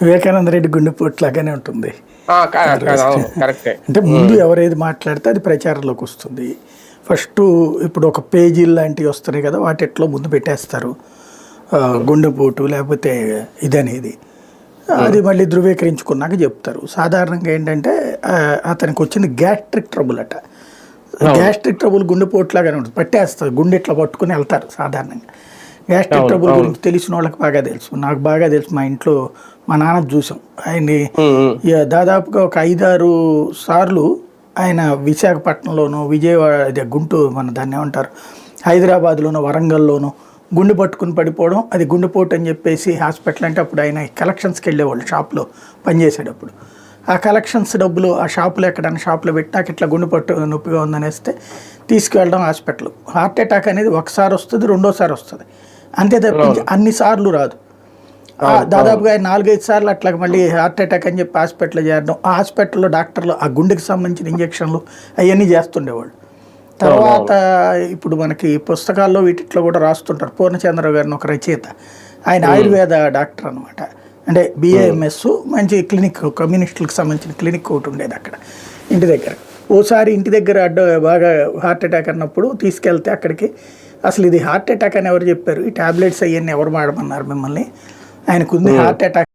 వివేకానంద రెడ్డి గుండెపోటు లాగానే ఉంటుంది. కరెక్టే. అంటే ముందు ఎవరేది మాట్లాడితే అది ప్రచారంలోకి వస్తుంది. ఫస్ట్ ఇప్పుడు ఒక పేజీలు లాంటివి వస్తున్నాయి కదా, వాటిట్లో ముందు పెట్టేస్తారు గుండెపోటు లేకపోతే ఇదనేది. అది మళ్ళీ ధృవీకరించుకున్నాక చెప్తారు. సాధారణంగా ఏంటంటే అతనికి వచ్చింది గ్యాస్ట్రిక్ ట్రబుల్ అట. గ్యాస్ట్రిక్ ట్రబుల్ గుండెపోటు లాగానే ఉంటుంది, పట్టేస్తుంది, గుండె ఇట్లా పట్టుకుని వెళ్తారు సాధారణంగా. గ్యాస్ట్రిక్ ట్రబుల్ గురించి తెలిసిన వాళ్ళకి బాగా తెలుసు, నాకు బాగా తెలుసు. మా ఇంట్లో మా నాన్న చూసాం ఆయన్ని. దాదాపుగా ఒక 5-6 సార్లు ఆయన విశాఖపట్నంలోను, విజయవాడ, గుంటూరు, మన దాన్ని ఏమంటారు, హైదరాబాద్లోను, వరంగల్లోను గుండె పట్టుకుని పడిపోవడం. అది గుండెపోటు అని చెప్పేసి హాస్పిటల్ అంటే అప్పుడు ఆయన కలెక్షన్స్కి వెళ్ళేవాళ్ళు, షాప్లో పనిచేసేటప్పుడు. ఆ కలెక్షన్స్ డబ్బులు ఆ షాపులో ఎక్కడైనా షాపులో పెట్టి నాకు ఇట్లా గుండెపట్టు నొప్పిగా ఉందనేస్తే తీసుకువెళ్ళడం హాస్పిటల్. హార్ట్ అటాక్ అనేది ఒకసారి వస్తుంది, రెండోసారి వస్తుంది, అంతే తప్పించి అన్నిసార్లు రాదు. దాదాపుగా 4-5 సార్లు అట్లా మళ్ళీ హార్ట్ అటాక్ అని చెప్పి హాస్పిటల్లో చేరడం. ఆ హాస్పిటల్లో డాక్టర్లు ఆ గుండెకి సంబంధించిన ఇంజక్షన్లు అవన్నీ చేస్తుండేవాళ్ళు. తర్వాత ఇప్పుడు మనకి పుస్తకాల్లో వీటిలో కూడా రాస్తుంటారు. పూర్ణచంద్ర గారిని ఒక రచయిత, ఆయన ఆయుర్వేద డాక్టర్ అనమాట. అంటే BAMS, మంచి క్లినిక్, కమ్యూనిస్టులకు సంబంధించిన క్లినిక్ ఒకటి ఉండేది అక్కడ ఇంటి దగ్గర. ఓసారి ఇంటి దగ్గర బాగా హార్ట్ అటాక్ అన్నప్పుడు తీసుకెళ్తే అక్కడికి అసలు ఇది హార్ట్ అటాక్ అని ఎవరు చెప్పారు, ఈ టాబ్లెట్స్ అవన్నీ ఎవరు వాడమన్నారు మిమ్మల్ని, ఆయనకు ఉంది హార్ట్ అటాక్.